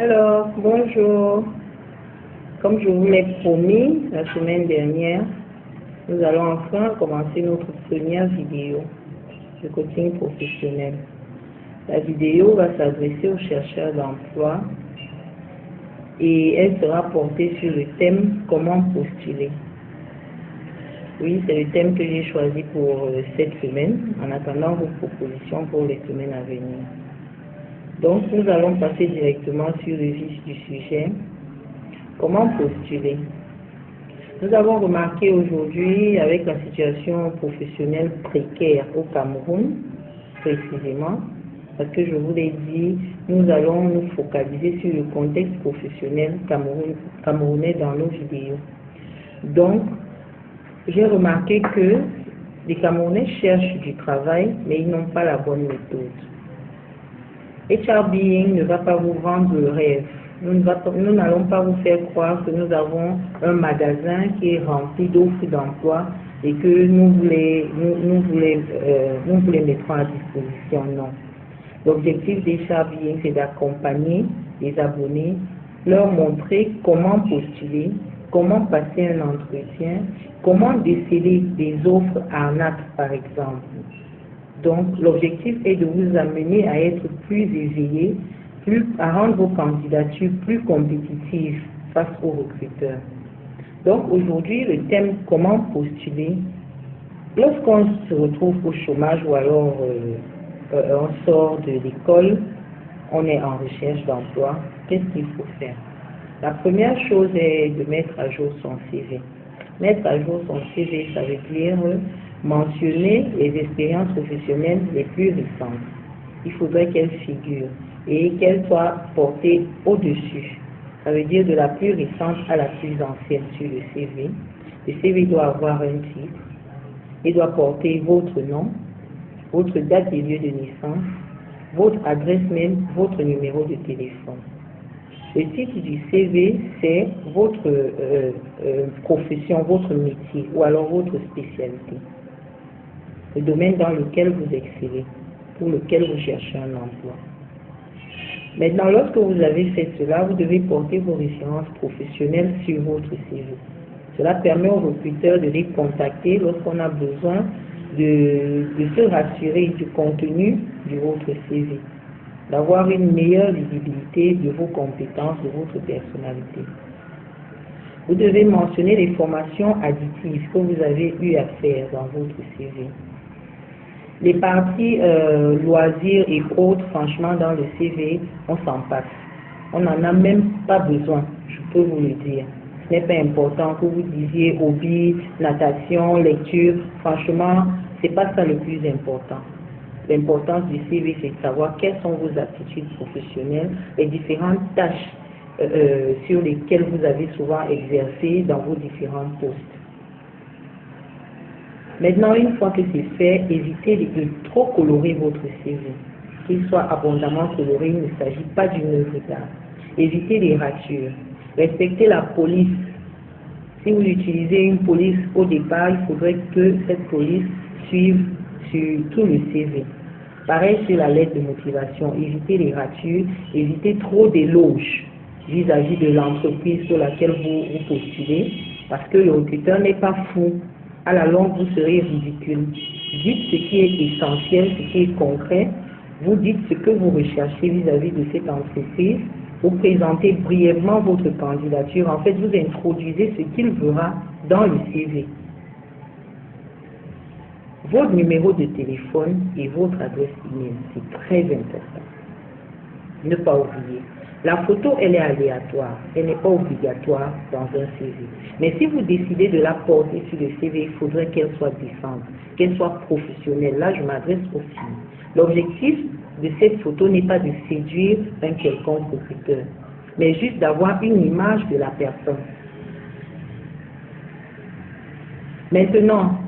Alors, bonjour. Comme je vous l'ai promis la semaine dernière, nous allons enfin commencer notre première vidéo de coaching professionnel. La vidéo va s'adresser aux chercheurs d'emploi et elle sera portée sur le thème comment postuler. Oui, c'est le thème que j'ai choisi pour cette semaine, en attendant vos propositions pour les semaines à venir. Donc, nous allons passer directement sur le vif du sujet. Comment postuler? Nous avons remarqué aujourd'hui, avec la situation professionnelle précaire au Cameroun, précisément, parce que je vous l'ai dit, nous allons nous focaliser sur le contexte professionnel camerounais dans nos vidéos. Donc, j'ai remarqué que les Camerounais cherchent du travail, mais ils n'ont pas la bonne méthode. HRBing ne va pas vous vendre le rêve. Nous n'allons pas vous faire croire que nous avons un magasin qui est rempli d'offres d'emploi et que nous vous les mettrons à disposition. Non. L'objectif d'HRBing, c'est d'accompagner les abonnés, leur montrer comment postuler, comment passer un entretien, comment déceler des offres arnaques, par exemple. Donc, l'objectif est de vous amener à être plus éveillé, à rendre vos candidatures plus compétitives face aux recruteurs. Donc, aujourd'hui, le thème « Comment postuler ?» Lorsqu'on se retrouve au chômage ou alors on sort de l'école, on est en recherche d'emploi, qu'est-ce qu'il faut faire? La première chose est de mettre à jour son CV. Mettre à jour son CV, ça veut dire mentionner les expériences professionnelles les plus récentes. Il faudrait qu'elles figurent et qu'elles soient portées au-dessus. Ça veut dire de la plus récente à la plus ancienne sur le CV. Le CV doit avoir un titre. Il doit porter votre nom, votre date et lieu de naissance, votre adresse mail, votre numéro de téléphone. Le titre du CV, c'est votre profession, votre métier ou alors votre spécialité. Le domaine dans lequel vous excellez, pour lequel vous cherchez un emploi. Maintenant, lorsque vous avez fait cela, vous devez porter vos références professionnelles sur votre CV. Cela permet aux recruteurs de les contacter lorsqu'on a besoin de se rassurer du contenu de votre CV, d'avoir une meilleure visibilité de vos compétences, de votre personnalité. Vous devez mentionner les formations additives que vous avez eu à faire dans votre CV. Les parties loisirs et autres, franchement, dans le CV, on s'en passe. On n'en a même pas besoin, je peux vous le dire. Ce n'est pas important que vous disiez hobby, natation, lecture. Franchement, ce n'est pas ça le plus important. L'importance du CV, c'est de savoir quelles sont vos aptitudes professionnelles, les différentes tâches sur lesquelles vous avez souvent exercé dans vos différents postes. Maintenant, une fois que c'est fait, évitez de trop colorer votre CV. Qu'il soit abondamment coloré, il ne s'agit pas d'une œuvre d'art. Évitez les ratures. Respectez la police. Si vous utilisez une police au départ, il faudrait que cette police suive sur tout le CV. Pareil sur la lettre de motivation. Évitez les ratures, évitez trop d'éloges vis-à-vis de l'entreprise sur laquelle vous postulez, parce que le recruteur n'est pas fou. À la longue, vous serez ridicule. Dites ce qui est essentiel, ce qui est concret. Vous dites ce que vous recherchez vis-à-vis de cette entreprise. Vous présentez brièvement votre candidature. En fait, vous introduisez ce qu'il verra dans le CV. Votre numéro de téléphone et votre adresse email, c'est très important. Ne pas oublier. La photo, elle est aléatoire, elle n'est pas obligatoire dans un CV. Mais si vous décidez de la porter sur le CV, il faudrait qu'elle soit décente, qu'elle soit professionnelle. Là, je m'adresse aux filles. L'objectif de cette photo n'est pas de séduire un quelconque recruteur, mais juste d'avoir une image de la personne. Maintenant,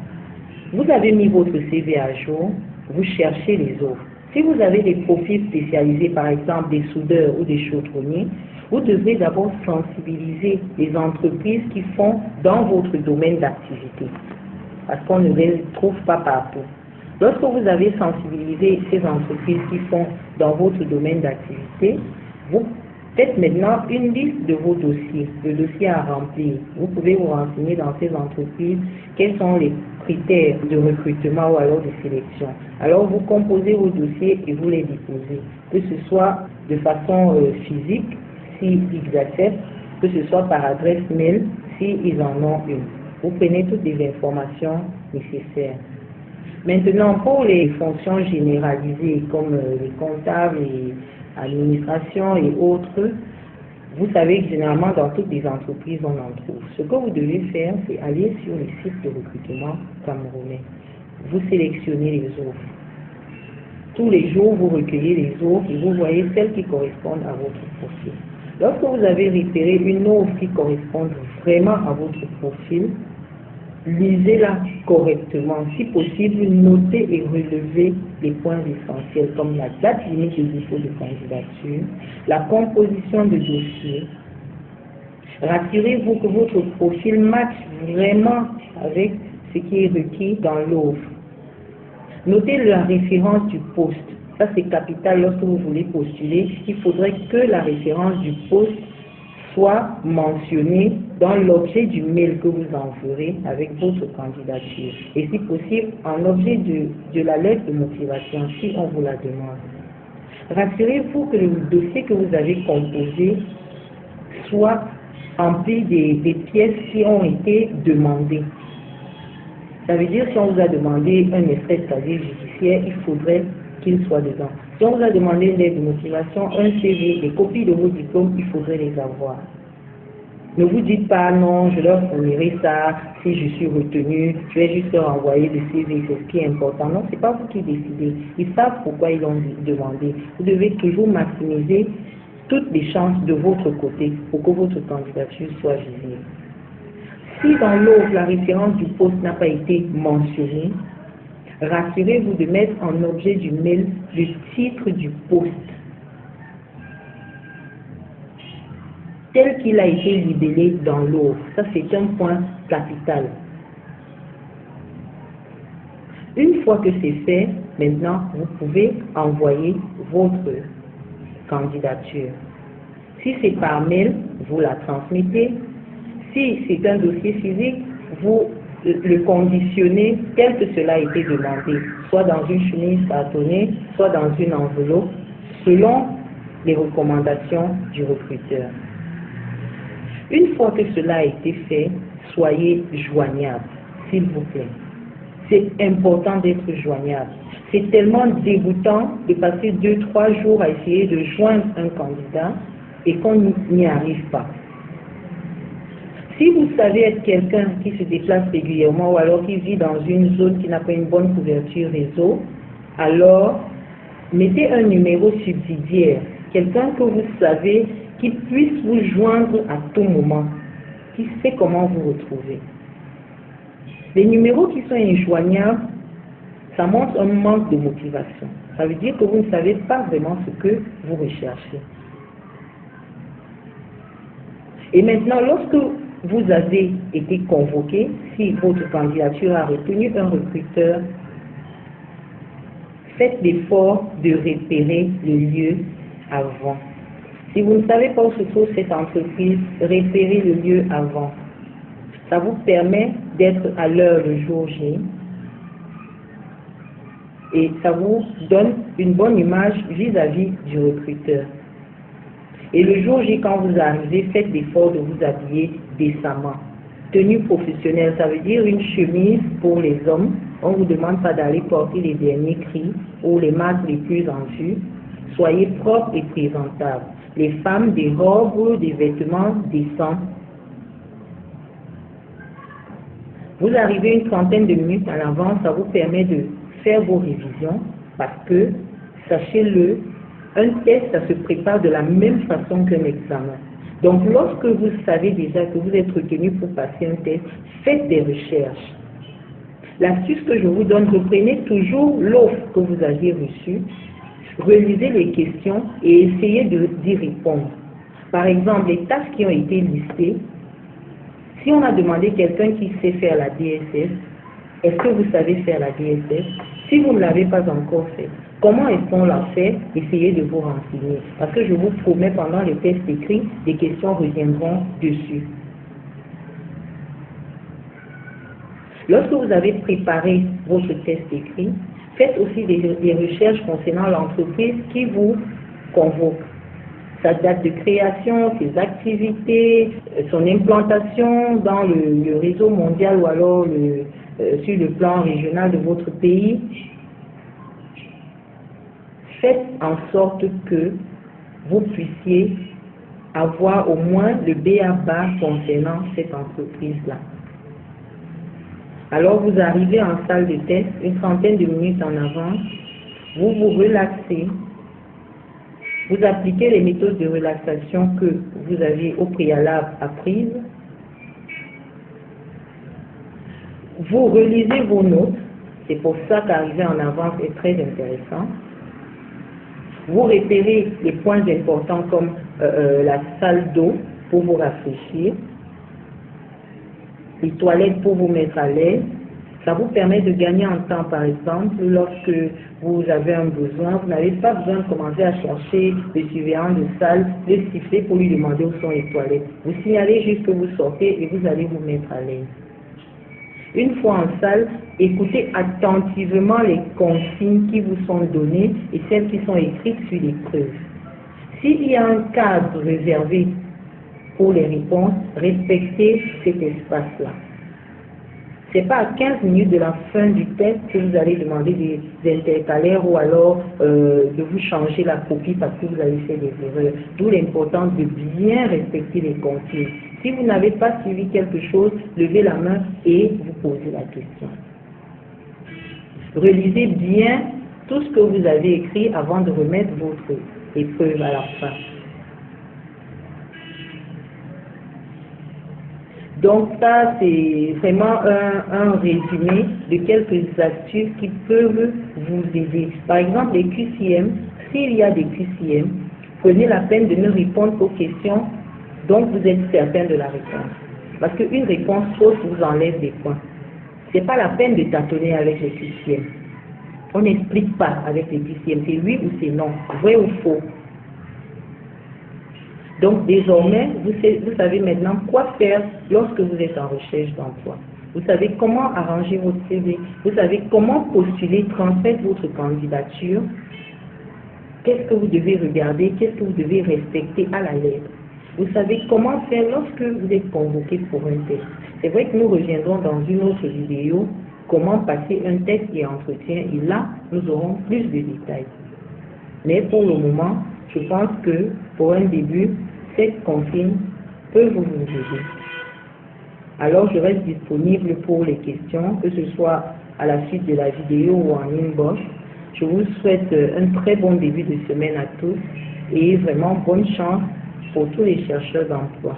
vous avez mis votre CV à jour, vous cherchez les offres. Si vous avez des profils spécialisés, par exemple des soudeurs ou des chaudronniers, vous devez d'abord sensibiliser les entreprises qui font dans votre domaine d'activité, parce qu'on ne les trouve pas partout. Lorsque vous avez sensibilisé ces entreprises qui font dans votre domaine d'activité, vous Faites maintenant une liste de vos dossiers, le dossier à remplir. Vous pouvez vous renseigner dans ces entreprises quels sont les critères de recrutement ou alors de sélection. Alors vous composez vos dossiers et vous les déposez, que ce soit de façon physique, s'ils acceptent, que ce soit par adresse mail, s'ils en ont une. Vous prenez toutes les informations nécessaires. Maintenant, pour les fonctions généralisées comme les comptables et administration et autres, vous savez que généralement dans toutes les entreprises on en trouve. Ce que vous devez faire, c'est aller sur les sites de recrutement camerounais. Vous sélectionnez les offres. Tous les jours, vous recueillez les offres et vous voyez celles qui correspondent à votre profil. Lorsque vous avez repéré une offre qui correspond vraiment à votre profil, lisez-la correctement. Si possible, notez et relevez les points essentiels comme la date limite de dépôt de candidature, la composition de dossier. Rassurez-vous que votre profil matche vraiment avec ce qui est requis dans l'offre. Notez la référence du poste. Ça, c'est capital lorsque vous voulez postuler. Il faudrait que la référence du poste soit mentionnée dans l'objet du mail que vous enverrez avec votre candidature. Et si possible, en objet de la lettre de motivation, si on vous la demande. Rassurez-vous que le dossier que vous avez composé soit rempli des pièces qui ont été demandées. Ça veut dire si on vous a demandé un extrait de casier judiciaire, il faudrait qu'il soit dedans. Si on vous a demandé une lettre de motivation, un CV, des copies de vos diplômes, il faudrait les avoir. Ne vous dites pas non, je leur fournirai ça, si je suis retenu, je vais juste leur envoyer le CV, c'est ce qui est important. Non, ce n'est pas vous qui décidez. Ils savent pourquoi ils l'ont demandé. Vous devez toujours maximiser toutes les chances de votre côté pour que votre candidature soit visible. Si dans l'offre, la référence du poste n'a pas été mentionnée, rassurez-vous de mettre en objet du mail le titre du poste tel qu'il a été libellé dans l'offre. Ça, c'est un point capital. Une fois que c'est fait, maintenant, vous pouvez envoyer votre candidature. Si c'est par mail, vous la transmettez. Si c'est un dossier physique, vous le conditionnez tel que cela a été demandé, soit dans une chemise cartonnée, soit dans une enveloppe, selon les recommandations du recruteur. Une fois que cela a été fait, soyez joignable, s'il vous plaît. C'est important d'être joignable. C'est tellement dégoûtant de passer 2-3 jours à essayer de joindre un candidat et qu'on n'y arrive pas. Si vous savez être quelqu'un qui se déplace régulièrement ou alors qui vit dans une zone qui n'a pas une bonne couverture réseau, alors mettez un numéro subsidiaire, quelqu'un que vous savez qui puisse vous joindre à tout moment, qui sait comment vous retrouver. Les numéros qui sont injoignables, ça montre un manque de motivation. Ça veut dire que vous ne savez pas vraiment ce que vous recherchez. Et maintenant, lorsque vous avez été convoqué, si votre candidature a retenu un recruteur, faites l'effort de repérer le lieu avant. Si vous ne savez pas où se trouve cette entreprise, repérez le lieu avant. Ça vous permet d'être à l'heure le jour J et ça vous donne une bonne image vis-à-vis du recruteur. Et le jour J, quand vous arrivez, faites l'effort de vous habiller décemment. Tenue professionnelle, ça veut dire une chemise pour les hommes. On ne vous demande pas d'aller porter les derniers cris ou les marques les plus en vue. Soyez propre et présentable. Les femmes, des robes, des vêtements décents. Vous arrivez une trentaine de minutes à l'avance, ça vous permet de faire vos révisions parce que, sachez-le, un test, ça se prépare de la même façon qu'un examen. Donc, lorsque vous savez déjà que vous êtes retenu pour passer un test, faites des recherches. L'astuce que je vous donne, reprenez toujours l'offre que vous aviez reçue, relisez les questions et essayez d'y répondre. Par exemple, les tâches qui ont été listées, si on a demandé quelqu'un qui sait faire la DSS, est-ce que vous savez faire la DSS? Si vous ne l'avez pas encore fait, Comment est-ce qu'on l'a fait? Essayez de vous renseigner. Parce que je vous promets, pendant les tests écrits, des questions reviendront dessus. Lorsque vous avez préparé votre test écrit, faites aussi des recherches concernant l'entreprise qui vous convoque. Sa date de création, ses activités, son implantation dans le réseau mondial ou alors sur le plan régional de votre pays. Faites en sorte que vous puissiez avoir au moins le b.a.-ba concernant cette entreprise-là. Alors vous arrivez en salle de test, une trentaine de minutes en avance, vous vous relaxez, vous appliquez les méthodes de relaxation que vous avez au préalable apprises, vous relisez vos notes, c'est pour ça qu'arriver en avance est très intéressant. Vous repérez les points importants comme la salle d'eau pour vous rafraîchir, les toilettes pour vous mettre à l'aise. Ça vous permet de gagner en temps, par exemple, lorsque vous avez un besoin. Vous n'avez pas besoin de commencer à chercher le surveillant de salle, le siffler pour lui demander où sont les toilettes. Vous signalez juste que vous sortez et vous allez vous mettre à l'aise. Une fois en salle, écoutez attentivement les consignes qui vous sont données et celles qui sont écrites sur l'épreuve. S'il y a un cadre réservé pour les réponses, respectez cet espace-là. Ce n'est pas à 15 minutes de la fin du test que vous allez demander des intercalaires ou alors de vous changer la copie parce que vous avez fait des erreurs. D'où l'importance de bien respecter les consignes. Si vous n'avez pas suivi quelque chose, levez la main et vous posez la question. Relisez bien tout ce que vous avez écrit avant de remettre votre épreuve à la fin. Donc ça, c'est vraiment un résumé de quelques astuces qui peuvent vous aider. Par exemple, les QCM, s'il y a des QCM, prenez la peine de ne répondre aux questions dont vous êtes certain de la réponse. Parce qu'une réponse fausse vous enlève des points. Ce n'est pas la peine de tâtonner avec les QCM. On n'explique pas avec les QCM, c'est oui ou c'est non, vrai ou faux. Donc désormais, vous savez maintenant quoi faire lorsque vous êtes en recherche d'emploi. Vous savez comment arranger votre CV, vous savez comment postuler, transmettre votre candidature, qu'est-ce que vous devez regarder, qu'est-ce que vous devez respecter à la lettre. Vous savez comment faire lorsque vous êtes convoqué pour un test. C'est vrai que nous reviendrons dans une autre vidéo comment passer un test et entretien et là, nous aurons plus de détails. Mais pour le moment, je pense que pour un début, cette consigne peut vous aider. Alors, je reste disponible pour les questions, que ce soit à la suite de la vidéo ou en inbox. Je vous souhaite un très bon début de semaine à tous et vraiment bonne chance pour tous les chercheurs d'emploi.